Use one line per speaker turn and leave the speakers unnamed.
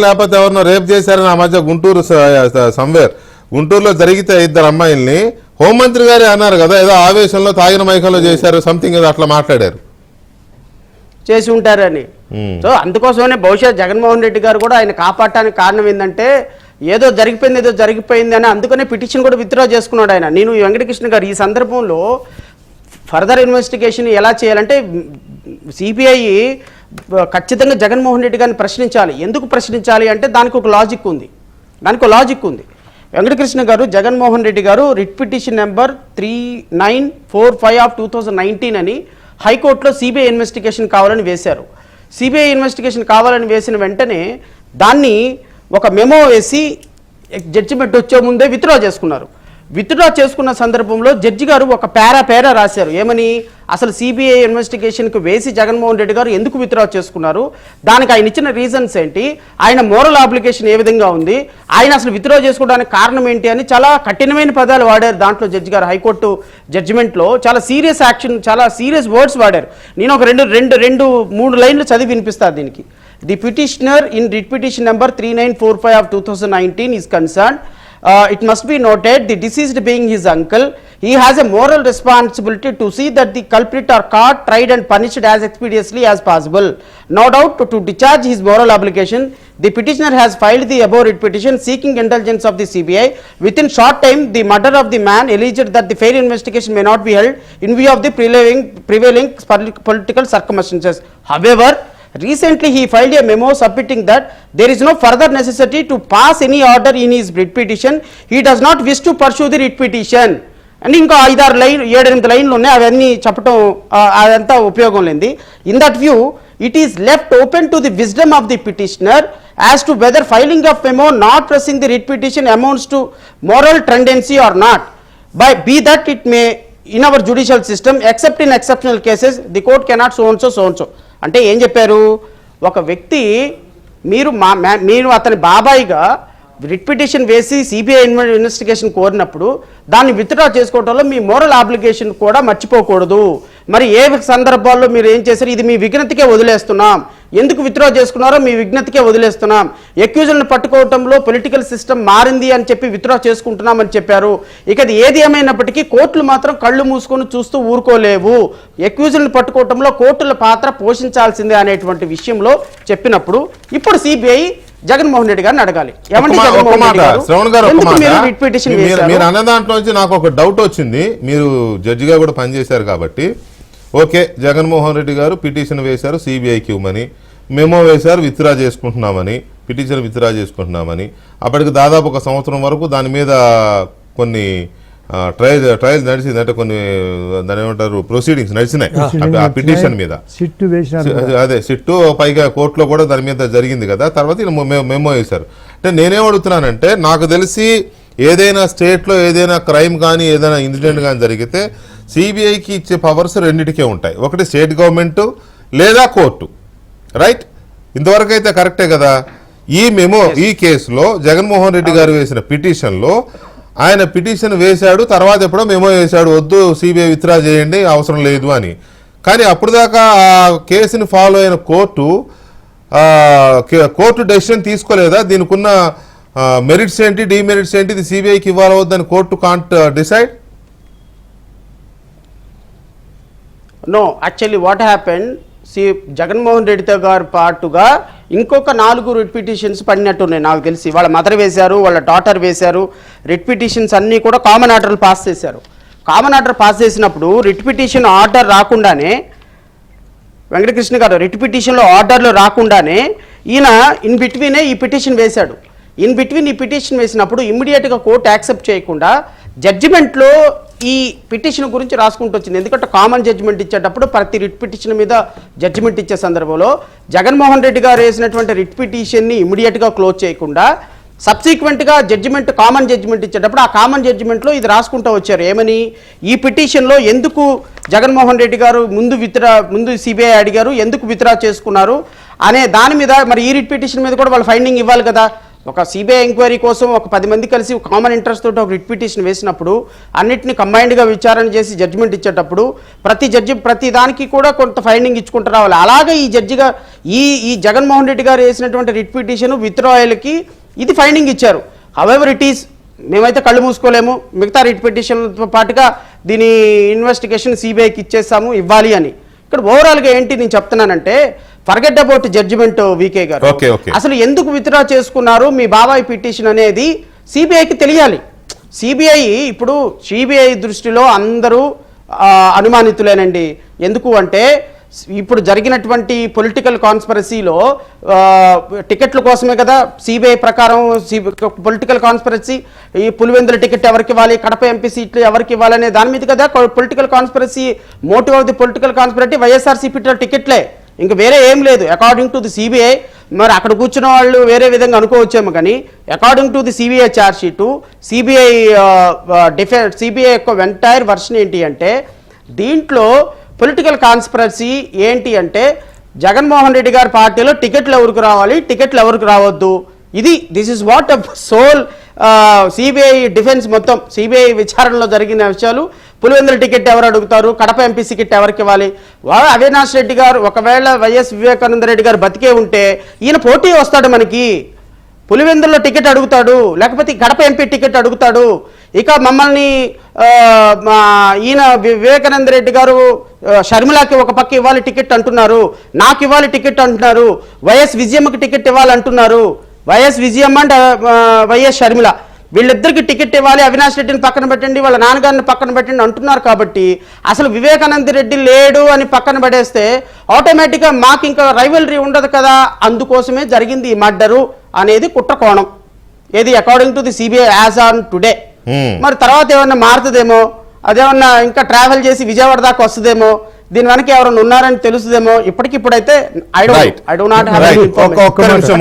లేకపోతే ఎవరినో రేప్ చేశారని ఆ మధ్య గుంటూరు సంవేర్ గుంటూరులో జరిగితే ఇద్దరు అమ్మాయిల్ని హోంమంత్రి గారే అన్నారు కదా, ఏదో ఆవేశంలో తాగిన మైకంలో చేశారు సంథింగ్ ఏదో అట్లా మాట్లాడారు,
చేసి ఉంటారని. సో అందుకోసమే బహుశా జగన్మోహన్ రెడ్డి గారు కూడా ఆయన కాపాడటానికి కారణం ఏంటంటే ఏదో జరిగిపోయింది అని అందుకనే పిటిషన్ కూడా విత్డ్రా చేసుకున్నాడు ఆయన. నేను వెంకటకృష్ణ గారు ఈ సందర్భంలో ఫర్దర్ ఇన్వెస్టిగేషన్ ఎలా చేయాలంటే సిబిఐ ఖచ్చితంగా జగన్మోహన్ రెడ్డి గారిని ప్రశ్నించాలి. ఎందుకు ప్రశ్నించాలి అంటే దానికి ఒక లాజిక్ ఉంది. వెంకటకృష్ణ గారు జగన్మోహన్ రెడ్డి గారు రిట్ పిటిషన్ నెంబర్ 3945 ఆఫ్ 2019 అని హైకోర్టులో సిబిఐ ఇన్వెస్టిగేషన్ కావాలని వేశారు. సిబిఐ ఇన్వెస్టిగేషన్ కావాలని వేసిన వెంటనే దాన్ని ఒక మెమో వేసి జడ్జిమెంట్ వచ్చే ముందే విత్డ్రా చేసుకున్నారు. విత్డ్రా చేసుకున్న సందర్భంలో జడ్జి గారు ఒక పేరా రాశారు. ఏమని, అసలు సిబిఐ ఇన్వెస్టిగేషన్కి వేసి జగన్మోహన్ రెడ్డి గారు ఎందుకు విత్డ్రా చేసుకున్నారు, దానికి ఆయన ఇచ్చిన రీజన్స్ ఏంటి, ఆయన మోరల్ అప్లికేషన్ ఏ విధంగా ఉంది, ఆయన అసలు విత్డ్రా చేసుకోవడానికి కారణం ఏంటి అని చాలా కఠినమైన పదాలు వాడారు. దాంట్లో జడ్జి గారు హైకోర్టు జడ్జిమెంట్లో చాలా సీరియస్ యాక్షన్, చాలా సీరియస్ వర్డ్స్ వాడారు. నేను ఒక మూడు లైన్లు చదివి వినిపిస్తాను దీనికి. The petitioner in writ petition number 3945 of 2019 is concerned. It must be noted, the deceased being his uncle, he has a moral responsibility to see that the culprit are caught, tried and punished as expeditiously as possible. No doubt, to discharge his moral obligation, the petitioner has filed the above writ petition seeking indulgence of the CBI. Within short time, the murder of the man alleged that the fair investigation may not be held in view of the prevailing political circumstances. However, recently he filed a memo submitting that there is no further necessity to pass any order in his writ petition. He does not wish to pursue the writ petition. And ఇంకా 7-8 లైన్లు ఉన్నాయి, అవన్నీ చెప్పడం అదంతా ఉపయోగం లేనిది. In that view it is left open to the wisdom of the petitioner as to whether filing of memo not pressing the writ petition amounts to moral tendency or not. By be that it may in our judicial system, except in exceptional cases, the court cannot so and so. అంటే ఏం చెప్పారు, ఒక వ్యక్తి మీరు అతని బాబాయిగా writ petition వేసి CBI investigation కోరినప్పుడు దాన్ని withdraw చేసుకోవడంలో మీ మోరల్ ఆబ్లిగేషన్ కూడా మర్చిపోకూడదు. మరి ఏ సందర్భాల్లో మీరు ఏం చేశారు, ఇది మీ విజ్ఞతకే వదిలేస్తున్నాం, ఎందుకు విత్డ్రా చేసుకున్నారో మీ విజ్ఞతకే వదిలేస్తున్నాం, ఎక్యూజులను పట్టుకోవడంలో పొలిటికల్ సిస్టమ్ మారింది అని చెప్పి విత్డ్రా చేసుకుంటున్నామని చెప్పారు. ఇక అది ఏది ఏమైనప్పటికీ కోర్టులు మాత్రం కళ్ళు మూసుకొని చూస్తూ ఊరుకోలేవు, ఎక్యూజులను పట్టుకోవడంలో కోర్టుల పాత్ర పోషించాల్సిందే అనేటువంటి విషయంలో చెప్పినప్పుడు ఇప్పుడు సిబిఐ జగన్మోహన్ రెడ్డి గారిని అడగాలి.
మీరు అన్న దాంట్లో నుంచి నాకు ఒక డౌట్ వచ్చింది. మీరు జడ్జిగా కూడా పనిచేశారు కాబట్టి, ఓకే జగన్మోహన్ రెడ్డి గారు పిటిషన్ వేశారు సిబిఐకి ఇవ్వమని, మెమో వేశారు విత్డ్రా చేసుకుంటున్నామని, పిటిషన్ విత్డ్రా చేసుకుంటున్నామని, అప్పటికి దాదాపు 1 సంవత్సరం వరకు దాని మీద కొన్ని ట్రయల్స్ నడిచింది, అంటే కొన్ని దాని ఏమంటారు ప్రొసీడింగ్స్ నడిచినాయి ఆ పిటిషన్ మీద. అదే సిట్టు పైగా కోర్టులో కూడా దాని మీద జరిగింది కదా. తర్వాత మెమో వేశారు. అంటే నేనేం అడుగుతున్నానంటే, నాకు తెలిసి ఏదైనా స్టేట్లో ఏదైనా క్రైమ్ కానీ ఏదైనా ఇన్సిడెంట్ కానీ జరిగితే సిబిఐకి ఇచ్చే పవర్స్ రెండింటికే ఉంటాయి, ఒకటి స్టేట్ గవర్నమెంట్ లేదా కోర్టు, రైట్? ఇంతవరకు అయితే కరెక్టే కదా. ఈ మెమో ఈ కేసులో జగన్మోహన్ రెడ్డి గారు వేసిన పిటిషన్లో ఆయన పిటిషన్ వేశాడు, తర్వాత ఎప్పుడో మెమో వేశాడు, వద్దు సిబిఐ విత్డ్రా చేయండి అవసరం లేదు అని. కానీ అప్పుడు దాకా ఆ కేసుని ఫాలో అయిన కోర్టు డెసిషన్ తీసుకోలేదా, దీనికి ఉన్న మెరిట్స్ ఏంటి డిమెరిట్స్ ఏంటి, ఇది సిబిఐకి ఇవ్వాలవద్దని court can't decide?
No, actually what happened, Jaganmohan రెడ్డితో గారు పాటుగా ఇంకొక 4 రిట్ పిటిషన్స్ పడినట్టున్నాయి నాకు తెలిసి. వాళ్ళ మదర్ వేశారు, వాళ్ళ డాటర్ వేశారు. రిట్ పిటిషన్స్ అన్నీ కూడా కామన్ ఆర్డర్లు పాస్ చేశారు. కామన్ ఆర్డర్ పాస్ చేసినప్పుడు రిట్ పిటిషన్ ఆర్డర్ రాకుండానే, వెంకటకృష్ణ గారు రిట్ పిటిషన్లో ఆర్డర్లు రాకుండానే ఈయన ఇన్ బిట్వీనే ఈ పిటిషన్ వేశాడు. ఇన్ బిట్వీన్ ఈ పిటిషన్ వేసినప్పుడు ఇమ్మీడియట్గా కోర్టు యాక్సెప్ట్ చేయకుండా జడ్జిమెంట్లో ఈ పిటిషన్ గురించి రాసుకుంటూ వచ్చింది. ఎందుకంటే కామన్ జడ్జిమెంట్ ఇచ్చేటప్పుడు ప్రతి రిట్ పిటిషన్ మీద జడ్జిమెంట్ ఇచ్చే సందర్భంలో జగన్మోహన్ రెడ్డి గారు వేసినటువంటి రిట్ పిటిషన్ని ఇమ్మీడియట్గా క్లోజ్ చేయకుండా సబ్సిక్వెంట్గా జడ్జిమెంట్ కామన్ జడ్జిమెంట్ ఇచ్చేటప్పుడు ఆ కామన్ జడ్జిమెంట్లో ఇది రాసుకుంటూ వచ్చారు. ఏమని, ఈ పిటిషన్లో ఎందుకు జగన్మోహన్ రెడ్డి గారు ముందు సిబిఐ అడిగారు, ఎందుకు విత్డ్రా చేసుకున్నారు అనే దాని మీద మరి ఈ రిట్ పిటిషన్ మీద కూడా వాళ్ళు ఫైండింగ్ ఇవ్వాలి కదా. ఒక సిబిఐ ఎంక్వైరీ కోసం ఒక 10 మంది కలిసి కామన్ ఇంట్రెస్ట్ తోటి ఒక రిట్ పిటిషన్ వేసినప్పుడు అన్నిటిని కంబైన్డ్గా విచారణ చేసి జడ్జిమెంట్ ఇచ్చేటప్పుడు ప్రతి జడ్జి ప్రతి దానికి కూడా కొంత ఫైండింగ్ ఇచ్చుకుంటూ రావాలి. అలాగే ఈ జడ్జిగా ఈ జగన్మోహన్ రెడ్డి గారు వేసినటువంటి రిట్ పిటిషన్ విత్డ్రాయల్కి ఇది ఫైండింగ్ ఇచ్చారు. హవెవర్ ఇట్ ఈస్, మేమైతే కళ్ళు మూసుకోలేము, మిగతా రిట్ పిటిషన్తో పాటుగా దీని ఇన్వెస్టిగేషన్ సిబిఐకి ఇచ్చేస్తాము ఇవ్వాలి అని. ఇక్కడ ఓవరాల్గా ఏంటి నేను చెప్తున్నానంటే, ఫర్గెట్ అబౌట్ జడ్జిమెంట్ వీకే గారు, అసలు ఎందుకు విత్డ్రా చేసుకున్నారు మీ బాబాయ్ పిటిషన్ అనేది సిబిఐకి తెలియాలి. ఇప్పుడు సిబిఐ దృష్టిలో అందరూ అనుమానితులేనండి. ఎందుకు అంటే ఇప్పుడు జరిగినటువంటి పొలిటికల్ కాన్స్పిరసీలో టికెట్ల కోసమే కదా సిబిఐ ప్రకారం పొలిటికల్ కాన్స్పిరసీ, ఈ పులివెందుల టికెట్ ఎవరికి ఇవ్వాలి, కడప ఎంపీ సీట్లు ఎవరికి ఇవ్వాలనే దాని మీద కదా political conspiracy. Motive of the political conspiracy YSRCP టికెట్లే, ఇంకా వేరే ఏం లేదు అకార్డింగ్ టు ది సిబిఐ. మరి అక్కడ కూర్చున్న వాళ్ళు వేరే విధంగా అనుకోవచ్చేమో, కానీ according to the CBI charge sheet, CBI యొక్క ఎంటైర్ వర్షన్ ఏంటి అంటే, దీంట్లో పొలిటికల్ కాన్స్పిరసీ ఏంటి అంటే జగన్మోహన్ రెడ్డి గారి పార్టీలో టికెట్లు ఎవరికి రావాలి, టికెట్లు ఎవరికి రావద్దు, this is what sole CBI defence. మొత్తం సిబిఐ విచారణలో జరిగిన విషయాలు, పులివెందుల టికెట్ ఎవరు అడుగుతారు, కడప ఎంపీ టికెట్ ఎవరికి ఇవ్వాలి. అవినాష్ రెడ్డి గారు ఒకవేళ వైఎస్ వివేకానంద రెడ్డి గారు బతికే ఉంటే ఈయన పోటీ వస్తాడు, మనకి పులివెందుల్లో టికెట్ అడుగుతాడు, లేకపోతే కడప ఎంపీ టికెట్ అడుగుతాడు. ఇక మమ్మల్ని ఈయన వివేకానంద రెడ్డి గారు షర్మిలాకి ఒక పక్క ఇవ్వాలి టికెట్ అంటున్నారు, నాకు ఇవ్వాలి టికెట్ అంటున్నారు, వైఎస్ విజయమ్మకి టికెట్ ఇవ్వాలంటున్నారు. వైఎస్ విజయమ్మ అంటే వైఎస్ షర్మిల, వీళ్ళిద్దరికి టికెట్ ఇవ్వాలి, అవినాష్ రెడ్డిని పక్కన పెట్టండి, వాళ్ళ నాన్నగారిని పక్కన పెట్టండి అంటున్నారు. కాబట్టి అసలు వివేకానంద రెడ్డి లేడు అని పక్కన పడేస్తే ఆటోమేటిక్గా మాకు ఇంకా రైవలరీ ఉండదు కదా. అందుకోసమే జరిగింది ఈ మర్డరు అనేది కుట్ర కోణం, ఏది according to the CBI as on today. మరి తర్వాత ఏమన్నా మారుతుందేమో, అదేమన్నా ఇంకా ట్రావెల్ చేసి విజయవాడ దాకా వస్తుందేమో, దీని వెనక ఎవరైనా ఉన్నారని తెలుస్తుందేమో. ఇప్పటికిప్పుడైతే I don't have any information.